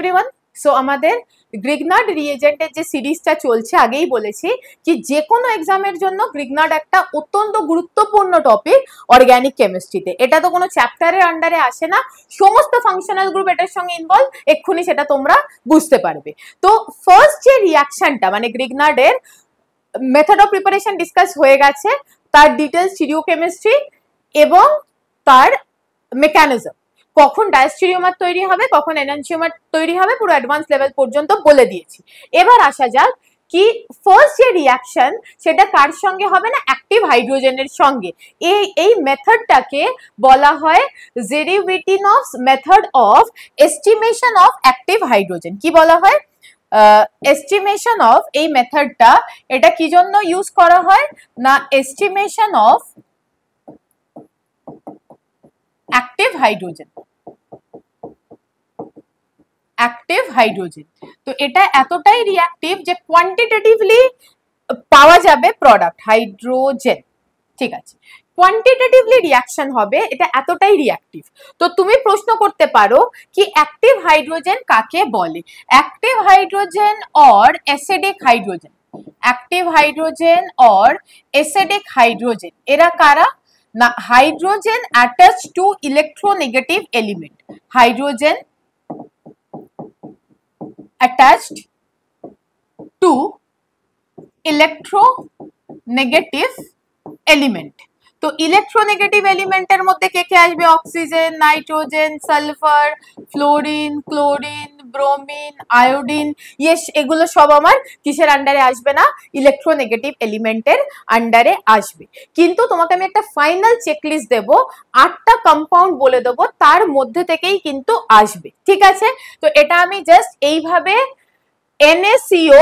Everyone. So আমাদের Grignard রিএজেন্টের যে সিরিজটা চলছে, আগেই বলেছি কি যে কোনো এক্সামের জন্য গ্রিগনার্ড একটা অত্যন্ত গুরুত্বপূর্ণ টপিক অর্গানিক কেমিস্ট্রিতে। এটা তো কোনো চ্যাপ্টারের আন্ডারে আসে না, সমস্ত ফাংশনাল গ্রুপ এটার সঙ্গে ইনভলভ, এক্ষুনি সেটা তোমরা বুঝতে পারবে। তো ফার্স্ট যে রিয়াকশনটা মানে গ্রিগনার্ডের মেথড অফ প্রিপারেশন ডিসকাস হয়ে গেছে, তার ডিটেলস স্টিরিওকেমিস্ট্রি এবং তার মেকানিজম, কখন ডায়াস্টেরিওমার তৈরি হবে, কখন এনানসিওমার তৈরি হবে, পুরো অ্যাডভান্স লেভেল পর্যন্ত বলে দিয়েছি। এবার আসা যাক কি ফার্স্ট যে রিয়াকশন সেটা কার সঙ্গে হবে না, অ্যাক্টিভ হাইড্রোজেনের সঙ্গে। এই মেথডটাকে বলা হয় Zerewitinoff method of estimation of active hydrogen. কি বলা হয়? এস্টিমেশন অফ এই মেথডটা এটা কি জন্য ইউজ করা হয় না, estimation of active hydrogen. Active hydrogen তো এটা এতটাই রিঅ্যাক্টিভ যে কোয়ান্টিটেটিভলি পাওয়া যাবে প্রোডাক্ট হাইড্রোজেন, ঠিক আছে, কোয়ান্টিটেটিভলি রিঅ্যাকশন হবে, এটা এতটাই রিঅ্যাক্টিভ। তো তুমি প্রশ্ন করতে পারো কি অ্যাক্টিভ হাইড্রোজেন কাকে বলে? Active hydrogen or acidic hydrogen, active hydrogen or acidic hydrogen এরা কারা না, hydrogen attach to electronegative element, hydrogen attached to electronegative element। তো ইলেকট্রোনেগেটিভ এলিমেন্টের মধ্যে কে কে আসবে? Oxygen, nitrogen, sulphur, fluorine, chlorine, bromine, iodine. Yes, এগুলো সব আমার কিসের আন্ডারে আসবে না, ইলেকট্রোনেগেটিভ এলিমেন্টের আন্ডারে আসবে। কিন্তু তোমাকে আমি একটা ফাইনাল চেকলিস্ট দেব, 8টা কম্পাউন্ড বলে দেবো, তার মধ্যে থেকেই কিন্তু আসবে, ঠিক আছে? তো এটা আমি জাস্ট এইভাবে NaCO,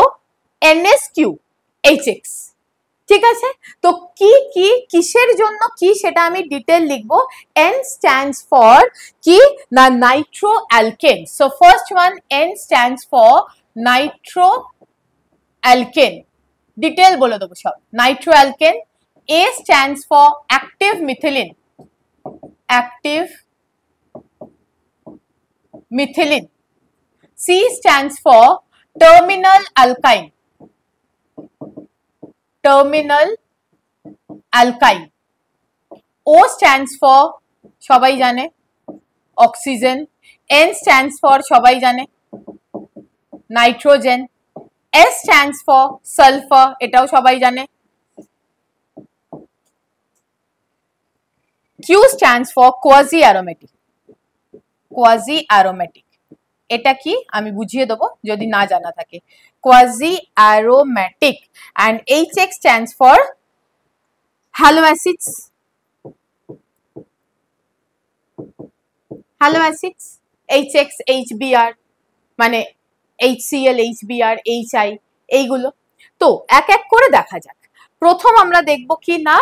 NSQ, HX, ঠিক আছে? তো কি কি কিসের জন্য কি সেটা আমি ডিটেল লিখবো। N stands for কি না, Nitro alkane. So first one N stands for Nitro alkane, detail বলে দেবো সব। Nitro alkane. A stands for active methylene, active methylene. C stands for terminal alkyne, terminal alkyne। O stands for সবাই জানে oxygen. N stands for সবাই জানে nitrogen. S stands for sulphur, এটাও সবাই জানে। Q stands for quasi aromatic, quasi aromatic। এটা কি আমি বুঝিয়ে দেবো যদি না জানা থাকে। quasi aromatic and HX stands for halo acids, halo acids। HX HBr মানে HCl HBr HI এইগুলো। তো এক এক করে দেখা যাক। প্রথম আমরা দেখব কি না,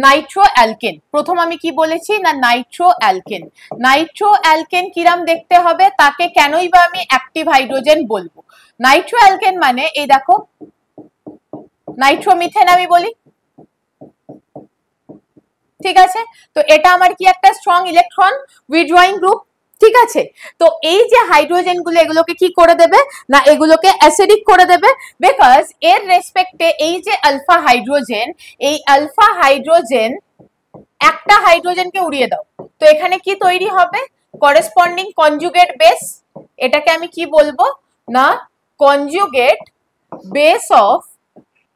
নাইট্রো অ্যালকেন। প্রথম আমি কি বলেছি না, নাইট্রো অ্যালকেন। নাইট্রো অ্যালকেন কিরাম দেখতে হবে, তাকে কেনই বা আমি অ্যাক্টিভ হাইড্রোজেন বলবো? নাইট্রো অ্যালকেন মানে এই দেখো নাইট্রোমিথেন আমি বলি, ঠিক আছে? তো এটা আমার কি একটা স্ট্রং ইলেকট্রন উইথড্রয়িং গ্রুপ, ঠিক আছে? তো এই যে হাইড্রোজেন গুলো এগুলোকে কি করে দেবে না, এগুলোকে অ্যাসিডিক করে দেবে, বিকজ এর রেসপেক্টে এই যে আলফা হাইড্রোজেন, এই আলফা হাইড্রোজেন একটা হাইড্রোজেনকে উড়িয়ে দাও, তো এখানে কি তৈরি হবে? Corresponding conjugate base. এটাকে আমি কি বলবো না, conjugate base of,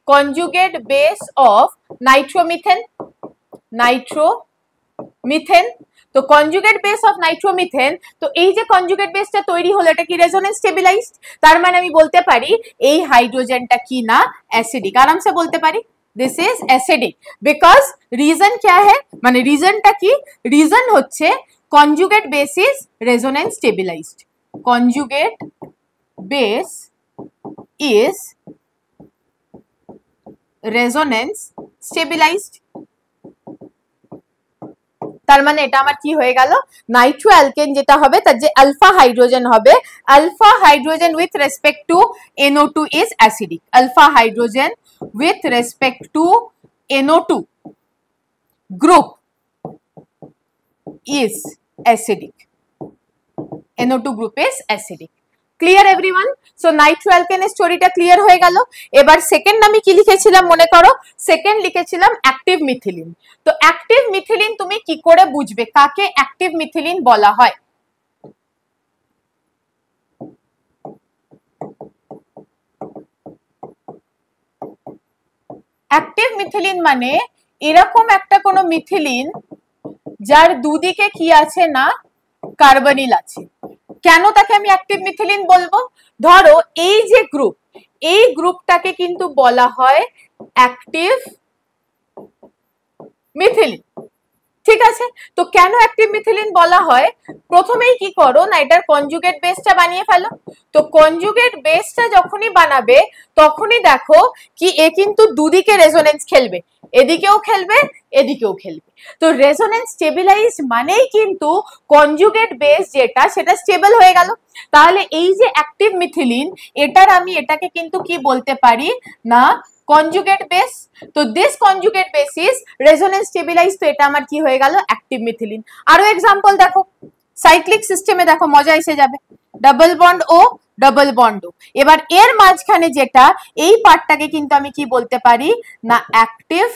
conjugate base of nitromethane, nitromethane. তো কনজুগেট বেস অফ নাইট্রোমিথেন, তো এই যে কনজুগেট বেসটা তৈরি হলো এটা কি রেজোনেন্স স্টেবিলাইজড, তার মানে আমি বলতে পারি এই হাইড্রোজেনটা কি না, অ্যাসিডিক। আরামসে বলতে পারি this is acidic. Because reason क्या है, মানে রিজনটা কি, রিজন হচ্ছে conjugate base is resonance stabilised, conjugate base is resonance stabilised. তার মানে এটা আমার কি হয়ে গেল, নাইট্রো অ্যালকেন যেটা হবে তার যে আলফা হাইড্রোজেন হবে, alpha hydrogen with respect to NO2 is acidic, alpha hydrogen with respect to NO2 group is acidic, NO2 group is acidic. Clear everyone? So নাইট্রোঅ্যালকেনের স্টোরিটা ক্লিয়ার হয়ে গেল। এবার সেকেন্ড আমি কি লিখেছিলাম মনে করো, সেকেন্ড লিখেছিলাম অ্যাক্টিভ মিথিলিন। তো অ্যাক্টিভ মিথিলিন তুমি কি করে বুঝবে কাকে অ্যাক্টিভ মিথিলিন বলা হয়? অ্যাক্টিভ মিথিলিন মানে এরকম একটা কোনো মিথিলিন যার দুদিকে কি আছে না কার্বনিল আছে। কেন তাকে আমি অ্যাক্টিভ মিথিলিন বলবো? ধরো এই যে গ্রুপ, এই গ্রুপটাকে কিন্তু বলা হয় অ্যাক্টিভ মিথিলিন, ঠিক আছে? তো কেন অ্যাক্টিভ মিথিলিন বলা হয়? প্রথমেই কি করো না, এটার কনজুগেট বেসটা বানিয়ে ফেলো। তো কনজুগেট বেসটা যখনই বানাবে তখনই দেখো কি এ কিন্তু দুদিকে রেজোনেন্স খেলবে, এদিকেও খেলবে এদিকেও খেলবে। তো রেজোনেন্স স্টেবিলাইজ মানেই কিন্তু কনজুগেট বেস যেটা সেটা স্টেবল হয়ে গেল। তাহলে এই যে অ্যাক্টিভ মিথিলিন, এটাকে কিন্তু কি বলতে পারি না কনজুগেট বেস। তো this conjugate base is resonance stabilize, তো এটা আমার কি হয়ে গেল অ্যাক্টিভ মিথিলিন। আরো এক্সাম্পল দেখো, সাইক্লিক সিস্টেমে দেখো মজা এসে যাবে, ডাবল বন্ড ও ডাবল বন্ড ও। এবার এর মাঝখানে যেটা এই পার্টটাকে কিন্তু আমি কি বলতে পারি না অ্যাক্টিভ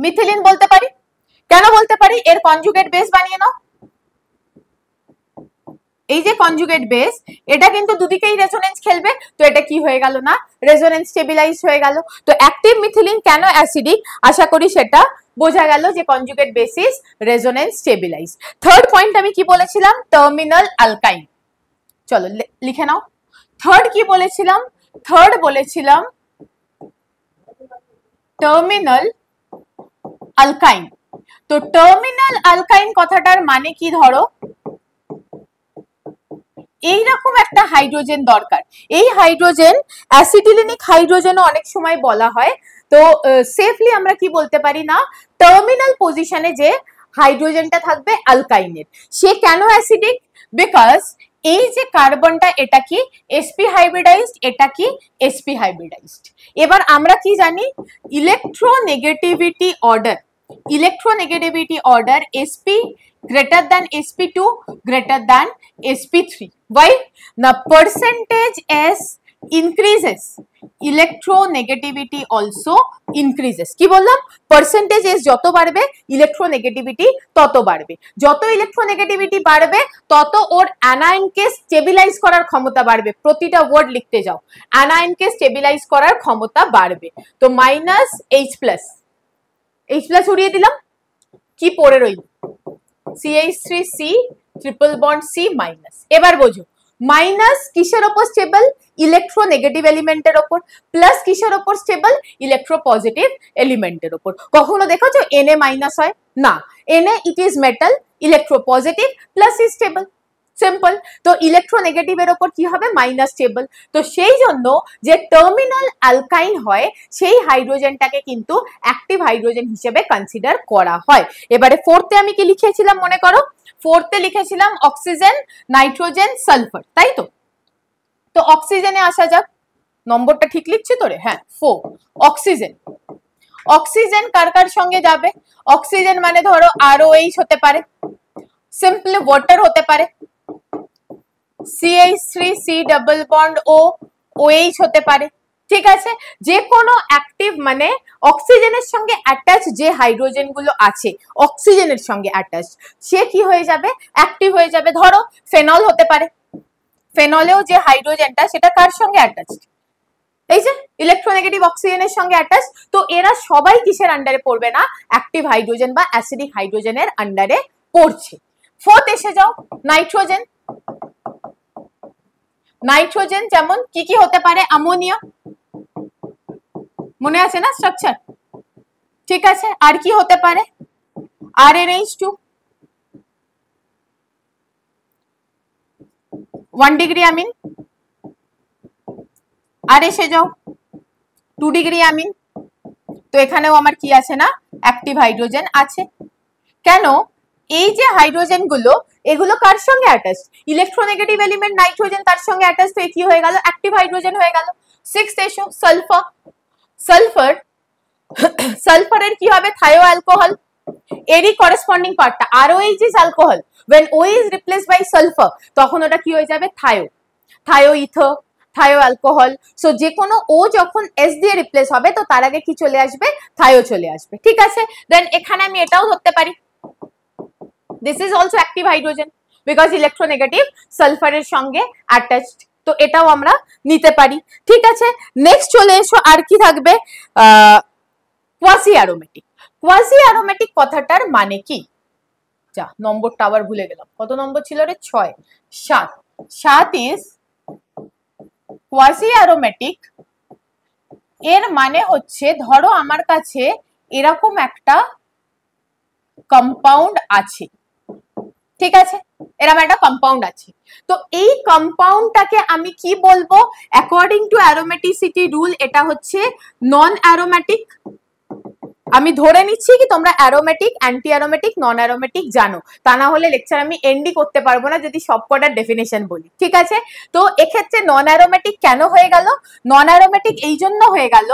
মিথিলিন বলতে পারি। কেন বলতে পারি? এর কনজুগেট বেস বানিয়ে নাও, এই যে কনজুগেট বেস এটা কিন্তু দুদিকেই রেজোনেন্স খেলবে, তো এটা কি হয়ে গেল না রেজোনেন্স স্টেবিলাইজ হয়ে গেল। তো অ্যাক্টিভ মিথিলিন কেন অ্যাসিডিক আশা করি সেটা বোঝা গেল যে conjugate base is resonance stabilize. Third point আমি কি বলেছিলাম? Terminal alkyne. চলো লিখে নাও। থার্ড কি বলেছিলাম? থার্ড বলেছিলাম টার্মিনাল অ্যালকাইন। তো টার্মিনাল অ্যালকাইন কথাটার মানে কি? ধরো এইরকম একটা হাইড্রোজেন দরকার, এই হাইড্রোজেন অ্যাসিটিলিনিক হাইড্রোজেনও অনেক সময় বলা হয়। তো সেফলি আমরা কি বলতে পারি না টার্মিনাল পজিশনে যে হাইড্রোজেনটা থাকবে অ্যালকাইনের, সে কেন অ্যাসিডিক? বিকজ এই যে কার্বনটা এটা কি sp হাইব্রিডাইজড, এটা কি sp হাইব্রিডাইজড। এবার আমরা কি জানি electronegativity order, electronegativity order sp greater than sp2 greater than sp3. Why? The percentage s increases, electronegativity also increases. কি বললাম? পার্সেন্টেজ s যত বাড়বে ইলেকট্রোনেগেটিভিটি তত বাড়বে, যত ইলেকট্রোনেগেটিভিটি বাড়বে তত ওর অ্যানায়নকে স্টেবিলাইজ করার ক্ষমতা বাড়বে। প্রতিটা ওয়ার্ড লিখতে যাও, অ্যানায়নকে স্টেবিলাইজ করার ক্ষমতা বাড়বে। তো মাইনাস এইচ প্লাস উড়িয়ে দিলাম, কি পড়ে রইল CH3C triple bond C minus. এবার বোঝো মাইনাস কিসের ওপর স্টেবল? ইলেকট্রোনেগেটিভ এলিমেন্টের ওপর। প্লাস কিসের ওপর স্টেবল? ইলেকট্রোপজিটিভ এলিমেন্টের ওপর। কখনো দেখেছো Na মাইনাস হয় না, Na it is metal, electropositive plus is stable, simple. তো ইলেকট্রোনেগেটিভের ওপর কি হবে? Minus stable. তো সেই জন্য যে টার্মিনাল অ্যালকাইন হয় সেই হাইড্রোজেনটাকে কিন্তু অ্যাক্টিভ হাইড্রোজেন হিসেবে কনসিডার করা হয়। এবারে ফোর্থে আমি কি লিখেছিলাম মনে করো? ফোর্থে লিখেছিলাম অক্সিজেন, নাইট্রোজেন, সালফার, তাই তো? তো অক্সিজেনে আসা যাক, নম্বরটা ঠিক লিখছি তো রে? হ্যাঁ 4। অক্সিজেন, অক্সিজেন কার কার সঙ্গে যাবে? অক্সিজেন মানে ধরো ROH হতে পারে, সিম্পলি ওয়াটার হতে পারে, CH3C ডাবল বন্ড OH হতে পারে, ঠিক আছে? যে কোনো অ্যাক্টিভ মানে অক্সিজেনের সঙ্গে অ্যাটাচ যে হাইড্রোজেন গুলো আছে অক্সিজেনের সঙ্গে অ্যাটাচ, সে কি হয়ে যাবে? অ্যাক্টিভ হয়ে যাবে। ধরো ফেনল হতে পারে, ফেনলেও যে হাইড্রোজেনটা সেটা কার সঙ্গে অ্যাটাচড? এই যে ইলেকট্রোনেগেটিভ অক্সিজেনের সঙ্গে অ্যাটাচ। তো এরা সবাই কিসের আন্ডারে পড়বে না অ্যাক্টিভ হাইড্রোজেন বা অ্যাসিডিক হাইড্রোজেনের আন্ডারে পড়ছে। ফোর্থ এসে যাও নাইট্রোজেন। নাইট্রোজেন যেমন কি কি হতে পারে? অ্যামোনিয়া, মনে আছে না স্ট্রাকচার, ঠিক আছে? আর কি হতে পারে? RNH2, 1 degree amine. আর এসে যাও 2 ডিগ্রি অ্যামিন। তো এখানেও আমার কি আছে না অ্যাক্টিভ হাইড্রোজেন আছে। কেন? এই যে হাইড্রোজেন গুলো এগুলো কার সঙ্গে অ্যাটাচ? ইলেকট্রোনেগেটিভ এলিমেন্ট নাইট্রোজেন তার সঙ্গে অ্যাটাচ, তো কি হয়ে গেল? অ্যাক্টিভ হাইড্রোজেন হয়ে গেল। 6 এসো সালফার। সালফার, সালফারের কি হবে? Thio alcohol. এরই করেসপন্ডিং পার্টটা ROH is alcohol, when O is replaced by sulfur তখন ওটা কি হয়ে যাবে thio, thio ether, thio alcohol. So যে কোনো ও যখন এস দিয়ে রিপ্লেস হবে তো তার আগে কি চলে আসবে, থায়ো চলে আসবে, ঠিক আছে। দেন এখানে আমি এটাও ধরতে পারি this is also active hydrogen because electronegative সালফারের সঙ্গে অ্যাটাচড, তো এটাও আমরা নিতে পারি, ঠিক আছে। নেক্সট চলে এসো, আর কি থাকবে, কোয়াজি অ্যারোমেটিক। কোয়াজি অ্যারোমেটিক কথাটার মানে কি, যা নম্বরটা আবার ভুলে গেলাম, কত নম্বর ছিল রে, 6, 7 ইজ কোয়াজি অ্যারোমেটিক। এর মানে হচ্ছে ধরো আমার কাছে এরকম একটা কম্পাউন্ড আছে, ঠিক আছে, এরকম একটা কম্পাউন্ড আছে, তো এই কম্পাউন্ডটাকে আমি কি বলবো, অ্যাকর্ডিং টু অ্যারোমেটিসিটি রুল এটা হচ্ছে নন অ্যারোমেটিক। আমি ধরে নিচ্ছি কি তোমরা অ্যারোমেটিক, অ্যান্টি অ্যারোমেটিক, নন অ্যারোমেটিক জানো, তা না হলে লেকচার আমি এন্ডই করতে পারবো না যদি সবকটার ডেফিনেশন বলি, ঠিক আছে। তো এক্ষেত্রে নন অ্যারোমেটিক কেন হয়ে গেল, নন অ্যারোমেটিক এই জন্য হয়ে গেল,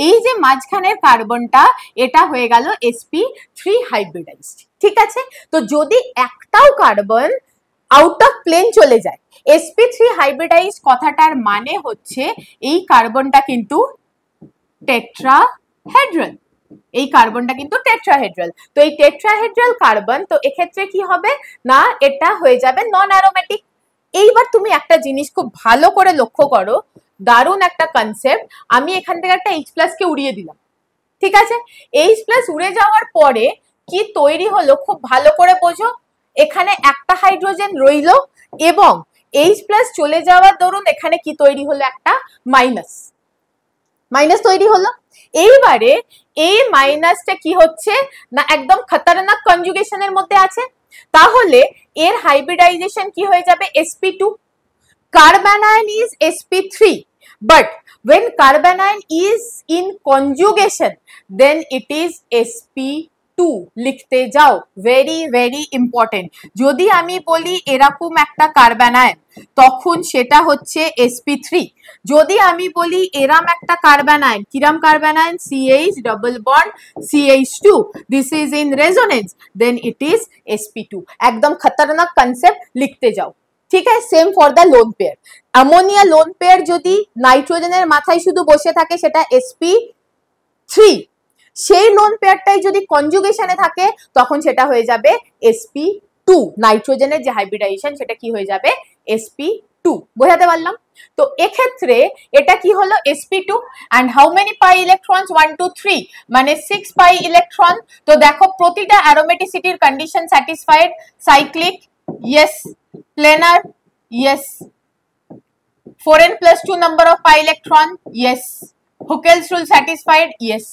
এই যে মাঝখানের কার্বনটা এটা হয়ে গেল sp3 হাইব্রিডাইজড, ঠিক আছে। তো যদি একটাও কার্বন আউট অফ প্লেন চলে যায়, sp3 হাইব্রিডাইজড কথাটার মানে হচ্ছে এই কার্বনটা কিন্তু টেট্রাহেড্রাল, এই কার্বনটা কিন্তু টেট্রাহেড্রাল। তো এই টেট্রাহেড্রাল কার্বন, তো এক্ষেত্রে কি হবে না, এটা হয়ে যাবে নন অ্যারোমেটিক। এইবার তুমি একটা জিনিস খুব ভালো করে লক্ষ্য করো, দারুণ একটা কনসেপ্ট, আমি এখান থেকে একটা H+ কে উড়িয়ে দিলাম, ঠিক আছে। H+ উড়ে যাওয়ার পরে কি তৈরি হলো খুব ভালো করে বোঝো, এখানে একটা হাইড্রোজেন রইলো এবং H+ চলে যাওয়ার দরুন এখানে কি তৈরি হলো, একটা মাইনাস, মাইনাস তৈরি হলো। এইবারে এই মাইনাসটা কি হচ্ছে না, একদম খতরনাক কনজুগেশনের মধ্যে আছে, তাহলে এর হাইব্রিডাইজেশন কি হয়ে যাবে, sp2, carbanion is sp3, but when carbanion is in conjugation then it is sp2, লিখতে যাও, ভেরি ভেরি ইম্পর্টেন্ট। যদি আমি বলি এরকম একটা কার্বানায়ন তখন সেটা হচ্ছে sp3, যদি আমি বলি এরাম একটা কার্বানায়ন, কিরাম carbanion, CH double bond CH2, this is in resonance, then it is sp2, একদম খতরনাক কনসেপ্ট, লিখতে যাও, ঠিক আছে। Same for the lone pair, ammonia lone pair যদি নাইট্রোজেনের মাথায় শুধু বসে থাকে সেটা sp3, সেই লোন পেয়ারটাই যদি কনজুগেশনে থাকে তখন সেটা হয়ে যাবে sp2, নাইট্রোজেনের যে হাইব্রিডাইজেশন সেটা কি হয়ে যাবে sp2, বোঝাতে পারলাম। তো এক্ষেত্রে এটা কি হলো sp2, and how many pi electrons, 1 2 3 মানে 6 pi electron। তো দেখো প্রতিটা অ্যারোমেটিসিটির condition satisfied, cyclic yes, planar yes, 4n+2 number of pi electron yes, Huckel's rule satisfied yes,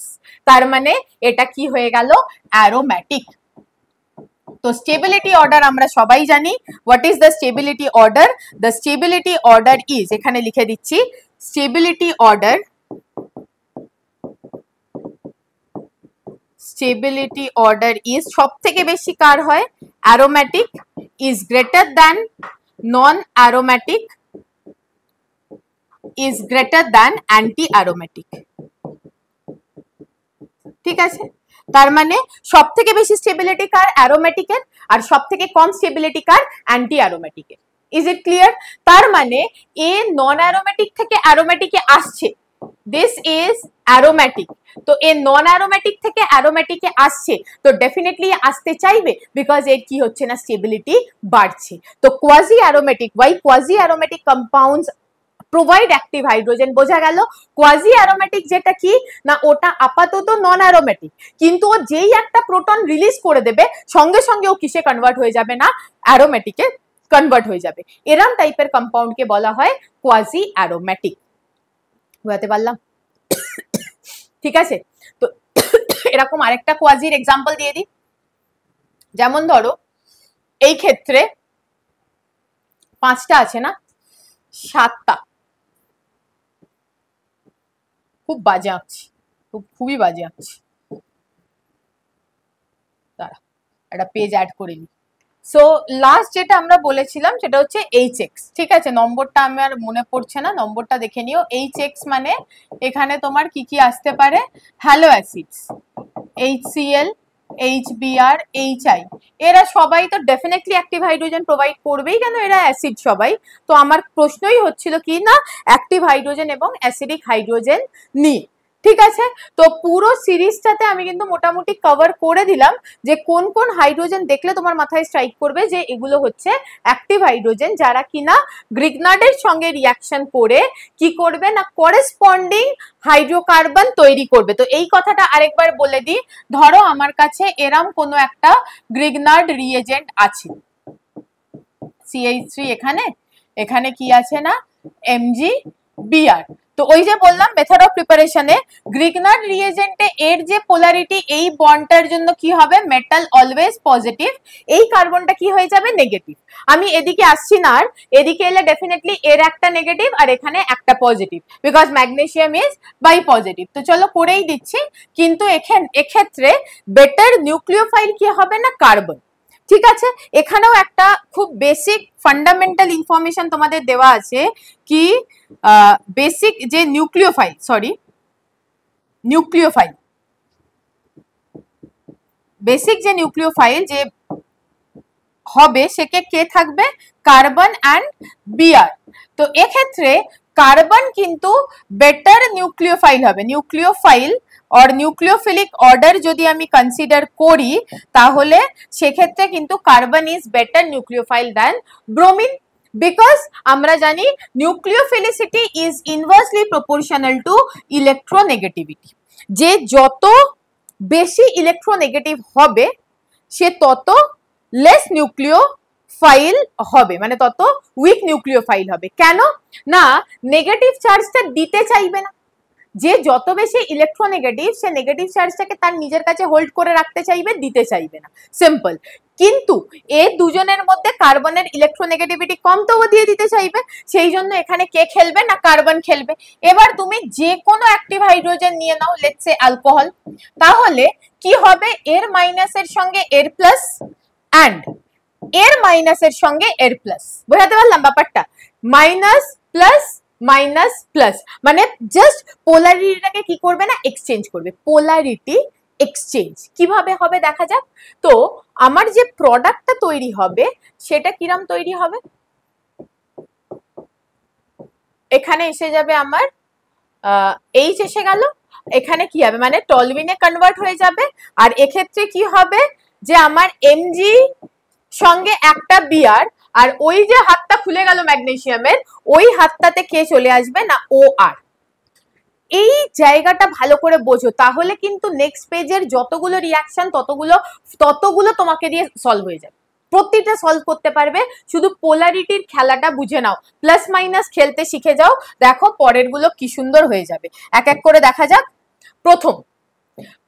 তার মানে এটা কি হয়ে গেল, অ্যারোমেটিক। তো স্টেবিলিটি অর্ডার আমরা সবাই জানি, what is the stability order, the stability order is, এখানে লিখে দিচ্ছি, stability order, stability order is সব থেকে বেশি কার হয়, aromatic is greater than non aromatic is greater than anti aromatic, ঠিক আছে। তার মানে সব থেকে বেশি স্টেবিলিটি কার, অ্যারোমেটিকের, আর সব থেকে কম স্টেবিলিটি কার, অ্যান্টি অ্যারোমেটিকের। Is it clear? তার মানে এ নন অ্যারোমেটিক থেকে অ্যারোমেটিকে আসছে, দিস ইজ অ্যারোমেটিক, তো এ নন অ্যারোমেটিক থেকে অ্যারোমেটিকে আসছে, তো ডেফিনেটলি আসতে চাইবে বিকজ এর কি হচ্ছে না, স্টেবিলিটি বাড়ছে। তো quasi aromatic, why quasi aromatic compounds provide active hydrogen, বোঝা গেল। কোয়াজি অ্যারোমেটিক যেটা কি না, ওটা আপাতত নন অ্যারোমেটিক, কিন্তু ও যেই একটা প্রোটন রিলিজ করে দেবে সঙ্গে সঙ্গে ও কিসে কনভার্ট হয়ে যাবে না, অ্যারোমেটিকে কনভার্ট হয়ে যাবে। এরম টাইপের কম্পাউন্ডকে বলা হয় কোয়াজি অ্যারোমেটিক, বুঝতে পারলাম? ঠিক আছে, তো এরকম আরেকটা কোয়াজির এক্সাম্পল দিয়ে দিই, যেমন ধরো এই ক্ষেত্রে 5টা আছে না, 7টা, খুব বাজে আঁকছি, খুবই বাজে আঁকছি, দাঁড়া একটা পেজ অ্যাড করে নিই। সো লাস্ট যেটা আমরা বলেছিলাম সেটা হচ্ছে HX, ঠিক আছে, নম্বরটা আমার মনে পড়ছে না, নম্বরটা দেখে নিও। HX মানে এখানে তোমার কি কি আসতে পারে, hello acids, HCl, HBr HI এরা সবাই তো ডেফিনেটলি অ্যাক্টিভ হাইড্রোজেন প্রোভাইড করবেই, কেন এরা অ্যাসিড সবাই। তো আমার প্রশ্নই হচ্ছিল কি না অ্যাক্টিভ হাইড্রোজেন এবং অ্যাসিডিক হাইড্রোজেন নিয়ে। ঠিক আছে, তো পুরো সিরিজটাতে আমি কিন্তু মোটামুটি কভার করে দিলাম যে কোন কোন হাইড্রোজেন দেখলে তোমার মাথায় স্ট্রাইক করবে যে এগুলো হচ্ছে অ্যাক্টিভ হাইড্রোজেন, যারা কিনা গ্রিগনার্ডের সঙ্গে রিয়াকশন করে কি করবে না করেসপন্ডিং হাইড্রোকার্বন তৈরি করবে। তো এই কথাটা আরেকবার বলে দিই, ধরো আমার কাছে এরম কোনো একটা গ্রিগনার্ড রিয়েজেন্ট আছে, CH3 এখানে, এখানে কি আছে না MgBr। তো ওই যে বললাম মেথড অফ প্রিপারেশনে গ্রিগনার্ড রিয়েজেন্টে এর যে পোলারিটি এই বন্ডটার জন্য কি হবে, মেটাল অলওয়েজ পজিটিভ, এই কার্বনটা কি হয়ে যাবে নেগেটিভ। আমি এদিকে আসছি না, আর এদিকে এলে ডেফিনেটলি এর একটা নেগেটিভ আর এখানে একটা positive, because magnesium is bi positive. তো চলো করেই দিচ্ছি, কিন্তু এক্ষেত্রে বেটার নিউক্লিওফাইল কি হবে না কার্বন। ঠিক আছে, এখানেও একটা খুব বেসিক ফান্ডামেন্টাল ইনফরমেশন তোমাদের দেওয়া আছে কি বেসিক যে বেসিক যে নিউক্লিওফাইল যে হবে সেকে কে থাকবে, কার্বন অ্যান্ড বিআর। তো এক্ষেত্রে কার্বন কিন্তু বেটার নিউক্লিওফাইল হবে। নিউক্লিওফাইল অর নিউক্লিওফিলিক অর্ডার যদি আমি কনসিডার করি তাহলে সেক্ষেত্রে কিন্তু carbon is better nucleophile than bromine, because আমরা জানি nucleophilicity is inversely proportional to electronegativity. যে যত বেশি ইলেকট্রোনেগেটিভ হবে সে তত লেস নিউক্লিওফাইল হবে, মানে তত উইক নিউক্লিওফাইল হবে। কেন না নেগেটিভ চার্জটা দিতে চাইবে না, যে যত বেশি ইলেকট্রোনেগেটিভ সে নেগেটিভ চার্জটাকে তার নিজের কাছে হোল্ড করে রাখতে চাইবে, দিতে চাইবে না, সিম্পল। কিন্তু এই দুজনের মধ্যে কার্বনের ইলেকট্রোনেগেটিভিটি কম, তো ও দিয়ে দিতে চাইবে, সেই জন্য এখানে কে খেলবে না কার্বন খেলবে। এবার তুমি যে কোনো অ্যাক্টিভ হাইড্রোজেন নিয়ে নাও, লেটস সে অ্যালকোহল, তাহলে কি হবে এর মাইনাসের সঙ্গে এর প্লাস অ্যান্ড এর মাইনাসের সঙ্গে এর প্লাস, বোঝাতে পারলাম ব্যাপারটা, মাইনাস প্লাস মাইনাস প্লাস, মানে জাস্ট পোলারিটিটাকে কি করবে না এক্সচেঞ্জ করবে। পোলারিটি এক্সচেঞ্জ কিভাবে হবে দেখা যাক। তো আমার যে প্রোডাক্টটা তৈরি হবে সেটা কিরম তৈরি হবে, এখানে এসে যাবে আমার এইচ এসে গেল, এখানে কি হবে মানে টলুইনে কনভার্ট হয়ে যাবে, আর এক্ষেত্রে কি হবে যে আমার Mg সঙ্গে একটা বিআর, আর ওই যে হাতটা খুলে গেল ম্যাগনেসিয়ামের ওই হাতটাতে কে চলে আসবে না OR। এই জায়গাটা ভালো করে বোঝো, তাহলে কিন্তু নেক্সট পেজের যতগুলো রিয়াকশন ততগুলো তোমাকে দিয়ে সলভ হয়ে যাবে, প্রতিটা সলভ করতে পারবে। শুধু পোলারিটির খেলাটা বুঝে নাও, প্লাস মাইনাস খেলতে শিখে যাও, দেখো পরের গুলো কি সুন্দর হয়ে যাবে। এক এক করে দেখা যাক। প্রথম,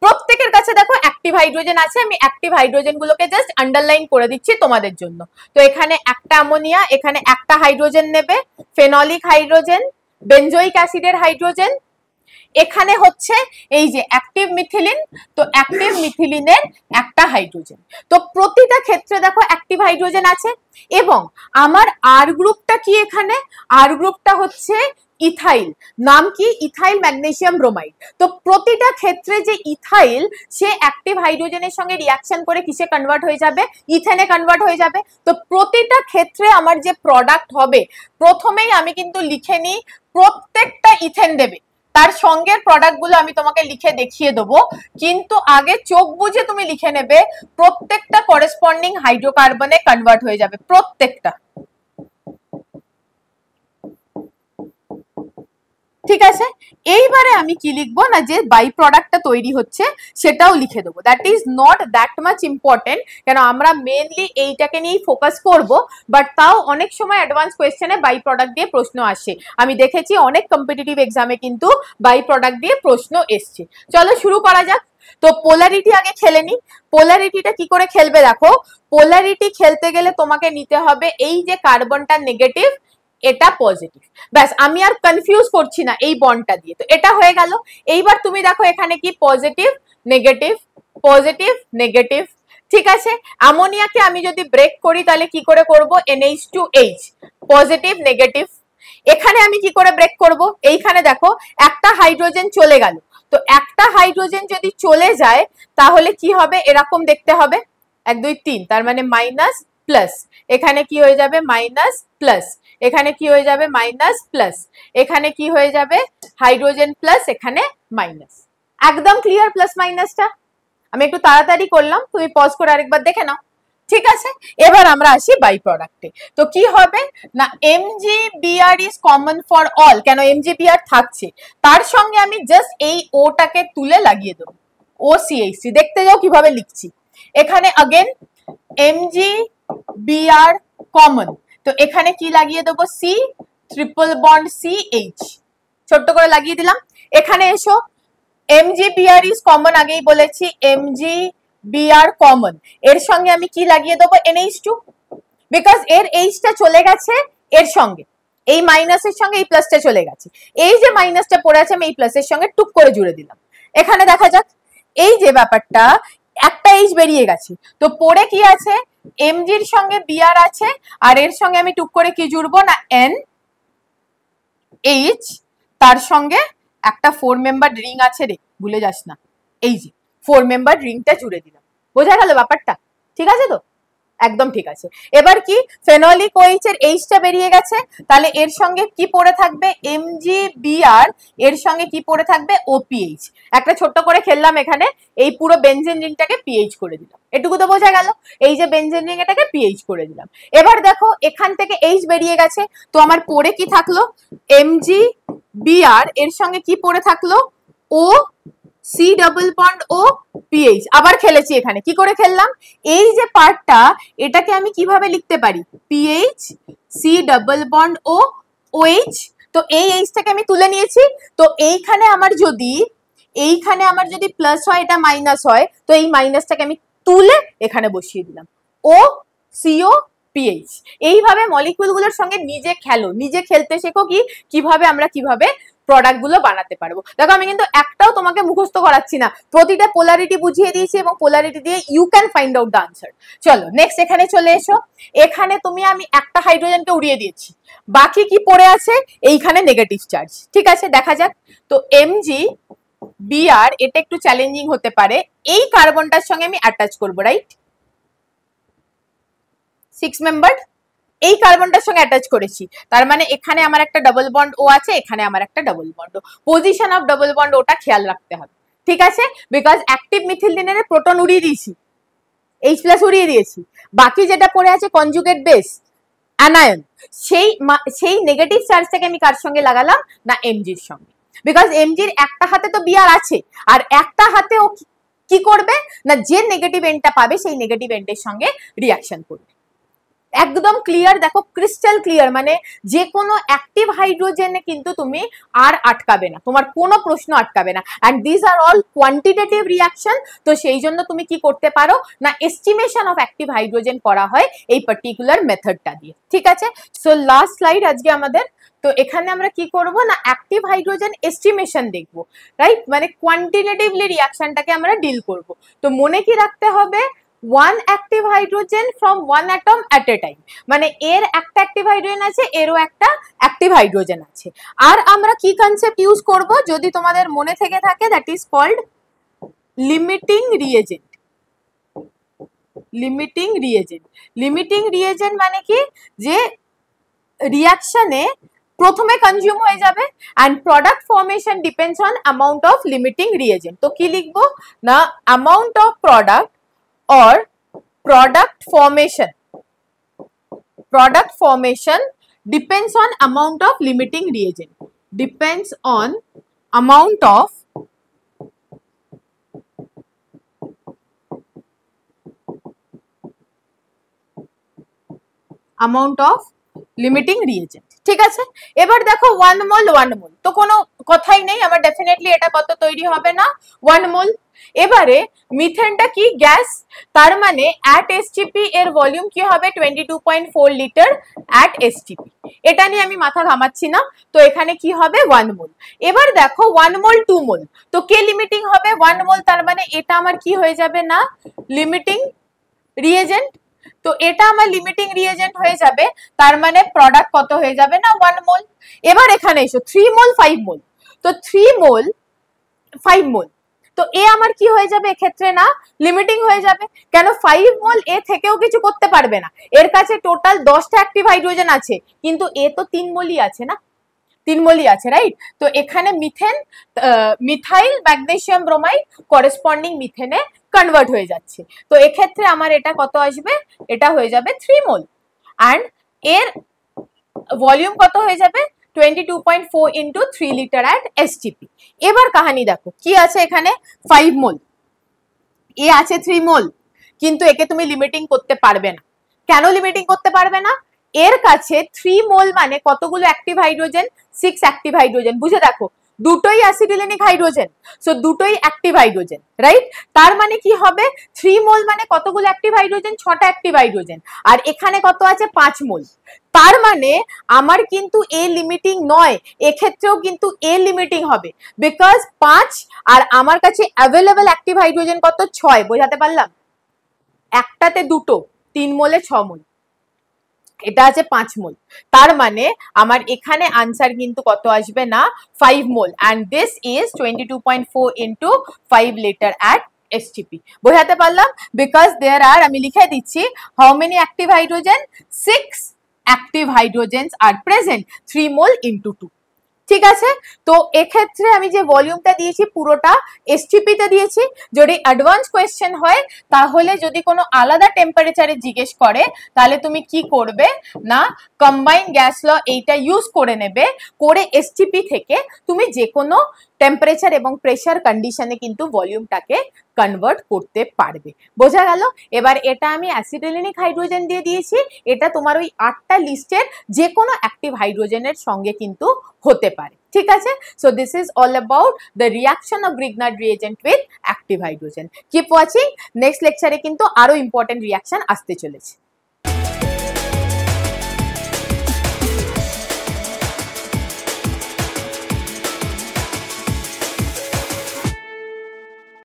প্রত্যেকের কাছে দেখো অ্যাক্টিভ হাইড্রোজেন আছে, আমি অ্যাক্টিভ হাইড্রোজেন গুলোকে জাস্ট আন্ডারলাইন করে দিচ্ছি তোমাদের জন্য। তো এখানে একটা অ্যামোনিয়া, এখানে একটা হাইড্রোজেন নেবে, ফেনলিক হাইড্রোজেন, বেনজোইক অ্যাসিডের হাইড্রোজেন, এখানে হচ্ছে এই যে অ্যাক্টিভ মিথিলিন, তো অ্যাক্টিভ মিথিলিনের একটা হাইড্রোজেন। তো প্রতিটা ক্ষেত্রে দেখো অ্যাক্টিভ হাইড্রোজেন আছে, এবং আমার আর গ্রুপটা কি, এখানে আর গ্রুপটা হচ্ছে ইথাইল, নাম কি ইথাইল ম্যাগনেসিয়াম ব্রোমাইড। তো প্রতিটা ক্ষেত্রে যে ইথাইল সে অ্যাক্টিভ হাইড্রোজেনের সঙ্গে রিয়াকশন করে কিসে কনভার্ট হয়ে যাবে, ইথেনে কনভার্ট হয়ে যাবে। তো প্রতিটা ক্ষেত্রে আমার যে প্রোডাক্ট হবে প্রথমেই আমি কিন্তু লিখে নিই প্রত্যেকটা ইথেন দেবে, তার সঙ্গে প্রোডাক্ট গুলো আমি তোমাকে লিখে দেখিয়ে দেবো, কিন্তু আগে চোখ বুঝে তুমি লিখে নেবে প্রত্যেকটা করেসপন্ডিং হাইড্রোকার্বনে কনভার্ট হয়ে যাবে, প্রত্যেকটা। ঠিক আছে, এইবারে আমি কি লিখবো না যে বাই প্রোডাক্টটা তৈরি হচ্ছে সেটাও লিখে দেবো। That is not that much important, কেন আমরা মেনলি এইটাকে নিয়েই ফোকাস করব, বাট তাও অনেক সময় অ্যাডভান্স কোয়েশ্চেনে বাই প্রোডাক্ট দিয়ে প্রশ্ন আসে। আমি দেখেছি অনেক কম্পিটিটিভ এক্সামে কিন্তু বাই প্রোডাক্ট দিয়ে প্রশ্ন এসছে। চলো শুরু করা যাক। তো পোলারিটি আগে খেলে নি। পোলারিটিটা কি করে খেলবে দেখো, পোলারিটি খেলতে গেলে তোমাকে নিতে হবে এই যে কার্বনটা নেগেটিভ, এটা পজিটিভ, ব্যাস আমি আর কনফিউজ করছি না এই বন্ডটা দিয়ে। তো এটা হয়ে গেল। এইবার তুমি দেখো এখানে কি পজিটিভ নেগেটিভ পজিটিভ নেগেটিভ, ঠিক আছে। অ্যামোনিয়াকে আমি যদি ব্রেক করি তাহলে কি করে করব, NH2H পজিটিভ নেগেটিভ। এখানে আমি কি করে ব্রেক করব, এইখানে দেখো একটা হাইড্রোজেন চলে গেল, তো একটা হাইড্রোজেন যদি চলে যায় তাহলে কি হবে, এরকম দেখতে হবে 1 2 3, তার মানে মাইনাস প্লাস, এখানে কি হয়ে যাবে মাইনাস প্লাস, এখানে কি হয়ে যাবে মাইনাস প্লাস, এখানে কি হয়ে যাবে হাইড্রোজেন প্লাস, এখানে মাইনাস। একদম ক্লিয়ার প্লাস মাইনাসটা? আমি একটু তাড়াতাড়ি করলাম, তুমি পজ করে আরেকবার দেখে নাও। ঠিক আছে, এবার আমরা আসি বাই প্রোডাক্টে। তো কি হবে না MgBr is common for all, কেন MgBr থাকছে, তার সঙ্গে আমি জাস্ট এই ওটাকে তুলে লাগিয়ে দেবো, OCH3। দেখতে যাও কিভাবে লিখছি, এখানে अगेन MgBr কমন, তো এখানে কি লাগিয়ে দেবো C ট্রিপল বন্ড CH, ছোট্ট করে লাগিয়ে দিলাম। এখানে এসো MgBr ইজ কমন, আগেই বলেছি MgBr কমন, এর সঙ্গে আমি কি লাগিয়ে দেবো NH2, বিকজ এর H টা চলে গেছে এর সঙ্গে, এই মাইনাসের সঙ্গে এই প্লাসটা চলে গেছে, এই যে মাইনাসটা পড়ে আছে আমি এই প্লাসের সঙ্গে টুক করে জুড়ে দিলাম। এখানে দেখা যাক এই যে ব্যাপারটা, একটা H বেরিয়ে গেছে, তো পড়ে কি আছে Mg এর সঙ্গে Br আছে, আর এর সঙ্গে আমি টুক করে কি জুড়বো না NH, তার সঙ্গে একটা 4 মেম্বার রিং আছে রে, ভুলে যাস না, এই যে 4 মেম্বার রিংটা জুড়ে দিলাম। বোঝা গেল ব্যাপারটা? ঠিক আছে তো, একদম ঠিক আছে। এবার কি ফেনলিক OH এর H টা বেরিয়ে গেছে, তাহলে এর সঙ্গে কি পড়ে থাকবে MgBr, এর সঙ্গে কি পড়ে থাকবে OPH। একটা ছোট্ট করে খেললাম এখানে, এই পুরো বেনজেন রিংটাকে PH করে দিলাম, এটুকু তো বোঝা গেল, এই যে বেনজেন রিং এটাকে PH করে দিলাম। এবার দেখো এখান থেকে H বেরিয়ে গেছে, তো আমার পড়ে কি থাকলো MgBr, এর সঙ্গে কি পড়ে থাকলো O C ডাবল বন্ড ও PH। আবার খেলেছি, এখানে কি করে খেললাম, এই যে পার্টটা এটাকে আমি কিভাবে লিখতে পারি PH C ডাবল বন্ড ও OH, তো এই H টাকে আমি তুলে নিয়েছি, তো এইখানে আমার যদি প্লাস হয় এটা মাইনাস হয়, তো এই মাইনাসটাকে আমি তুলে এখানে বসিয়ে দিলাম O CO PH। এইভাবে মলিকিউলগুলোর সঙ্গে নিজে খেলো, নিজে খেলতে শেখো কিভাবে আমরা প্রোডাক্ট গুলো বানাতে পারবো। দেখো আমি কিন্তু একটাও তোমাকে মুখস্থ করাচ্ছি না, প্রতিটা পোলারিটি বুঝিয়ে দিয়েছি এবং পোলারিটি দিয়ে you can find out the answer. চলো নেক্সট এখানে চলে এসো, এখানে আমি একটা হাইড্রোজেনকে উড়িয়ে দিয়েছি, বাকি কি পড়ে আছে এইখানে নেগেটিভ চার্জ। ঠিক আছে, দেখা যাক। তো MgBr এটা একটু চ্যালেঞ্জিং হতে পারে, এই কার্বনটার সঙ্গে আমি অ্যাটাচ করবো, রাইট 6 মেম্বার, এই কার্বনটার সঙ্গে অ্যাটাচ করেছি, তার মানে এখানে আমার একটা ডাবল বন্ড ও আছে, এখানে আমার একটা ডাবল বন্ড ও, পজিশন অফ ডাবল বন্ড ওটা খেয়াল রাখতে হবে। ঠিক আছে, বিকজ অ্যাক্টিভ মিথিলডিনের প্রোটন উড়িয়ে দিয়েছি, H+ উড়িয়ে দিয়েছি, বাকি যেটা পড়ে আছে কনজুগেট বেস অ্যানায়ন, সেই নেগেটিভ চার্জটাকে আমি কার সঙ্গে লাগালাম না Mgর সঙ্গে, বিকজ Mgর একটা হাতে তো Br আছে, আর একটা হাতে ও কি করবে না যে নেগেটিভ এন্ডটা পাবে সেই নেগেটিভ এন্ডের সঙ্গে রিঅ্যাকশন করবে। একদম ক্লিয়ার, দেখো ক্রিস্টাল ক্লিয়ার, মানে যে কোনো অ্যাক্টিভ হাইড্রোজেনে কিন্তু তুমি আর আটকাবে না, তোমার কোনো প্রশ্ন আটকাবে না, and this are all quantitative reaction. তো সেই জন্য তুমি কি করতে পারো না এস্টিমেশন অফ অ্যাক্টিভ হাইড্রোজেন করা হয় এই পার্টিকুলার মেথডটা দিয়ে। ঠিক আছে, সো লাস্ট স্লাইড আজকে আমাদের। তো এখানে আমরা কি করব না অ্যাক্টিভ হাইড্রোজেন এস্টিমেশন দেখব, রাইট, মানে কোয়ান্টিটেটিভলি রিঅ্যাকশনটাকে আমরা ডিল করব। তো মনে কি রাখতে হবে, one active hydrogen from one atom at a time, মানে এর একটা অ্যাক্টিভ হাইড্রোজেন আছে, এরও একটা অ্যাক্টিভ হাইড্রোজেন আছে। আর আমরা কি কনসেপ্ট ইউজ করব যদি তোমাদের মনে থেকে থাকে, that is called limiting reagent. Limiting reagent, limiting reagent মানে কি, যে রিঅ্যাকশনে প্রথমে কনজিউম হয়ে যাবে and product formation depends on amount of limiting reagent। তো কি লিখবো না amount of product or product formation depends on amount of limiting reagent, depends on amount of limiting reagent. ঠিক আছে, এবার দেখো 1 মোল 1 মোল, তো কোনো কথাই নেই, আমার ডেফিনেটলি এটা কত তৈরি হবে না 1 মোল। এবারে মিথেনটা কি গ্যাস, তার মানে at STP এর ভলিউম কি হবে 22.4 লিটার at STP, এটা নিয়ে আমি মাথা ঘামাচ্ছি না। তো এখানে কি হবে 1 মোল। এবার দেখো 1 মোল 2 মোল, তো কে লিমিটিং হবে 1 মোল, তার মানে এটা আমার কি হয়ে যাবে না লিমিটিং রিএজেন্ট। তো এটা আমার লিমিটিং রিএজেন্ট হয়ে যাবে, তার মানে প্রোডাক্ট কত হয়ে যাবে না 1 মোল। এবার এখানে এসো 3 মোল 5 মোল, তো 3 মোল 5 মোল। তো এ আমার কি হয়ে যাবে এক্ষেত্রে না লিমিটিং হয়ে যাবে, কেন 5 মোল এ থেকেও কিছু করতে পারবে না, এর কাছে টোটাল 10টা অ্যাক্টিভ হাইড্রোজেন আছে, কিন্তু এ তো 3 মোলই আছে না, 3 মোলই আছে, রাইট? তো এখানে methane methyl magnesium bromide corresponding মিথেনে কনভার্ট হয়ে যাচ্ছে। তো এক্ষেত্রে আমার এটা কত আসবে, এটা হয়ে যাবে 3 মোল, অ্যান্ড এর ভলিউম কত হয়ে যাবে 22.4 ইন্টু 3 লিটার অ্যাট এসটিপি। এবার কাহিনী দেখো কি আছে এখানে, 5 মোল, এ আছে 3 মোল, কিন্তু একে তুমি লিমিটিং করতে পারবে না। কেন লিমিটিং করতে পারবে না, এর কাছে 3 মোল মানে কতগুলো অ্যাক্টিভ হাইড্রোজেন, 6 অ্যাক্টিভ হাইড্রোজেন, বুঝে দেখো দুটোই অ্যাসিটিলিনিক হাইড্রোজেন, সো দুটোই অ্যাক্টিভ হাইড্রোজেন, রাইট? তার মানে কি হবে 3 মোল মানে কতগুলো অ্যাক্টিভ হাইড্রোজেন, 6টা অ্যাক্টিভ হাইড্রোজেন, আর এখানে কত আছে 5 মোল। তার মানে আমার কিন্তু এ লিমিটিং নয়, এক্ষেত্রেও কিন্তু এ লিমিটিং হবে, বিকজ 5 আর আমার কাছে অ্যাভেলেবল অ্যাক্টিভ হাইড্রোজেন কত 6, বোঝাতে পারলাম? একটাতে দুটো, 3 মোলে 6 মোল, এটা আছে 5 মোল। তার মানে আমার এখানে আনসার কিন্তু কত আসবে না 5 mole, and this is 22.4 into 5 litre at STP. বোঝাতে পারলাম? বিকজ দেয়ার আর, আমি লিখে দিচ্ছি, how many active hydrogen, 6 active hydrogens are present, 3 mole into 2। ঠিক আছে, তো এক্ষেত্রে আমি যে ভলিউমটা দিয়েছি পুরোটা এসটিপি তে দিয়েছি। যদি অ্যাডভান্স কোয়েশ্চেন হয় তাহলে যদি কোনো আলাদা টেম্পারেচারে জিজ্ঞেস করে তাহলে তুমি কি করবে না কম্বাইন গ্যাস ল এইটা ইউজ করে নেবে, করে এসটিপি থেকে তুমি যে কোনো টেম্পারেচার এবং প্রেসার কন্ডিশনে কিন্তু ভলিউমটাকে কনভার্ট করতে পারবে। বোঝা গেল? এবার এটা আমি অ্যাসিটিলিনিক হাইড্রোজেন দিয়ে দিয়েছি, এটা তোমার ওই 8টা লিস্টের যে কোনো অ্যাক্টিভ হাইড্রোজেনের সঙ্গে কিন্তু হতে পারে। ঠিক আছে, so this is all about the reaction of Grignard reagent with active hydrogen. Keep watching, next লেকচারে কিন্তু আরো ইম্পর্টেন্ট রিয়াকশন আসতে চলেছে।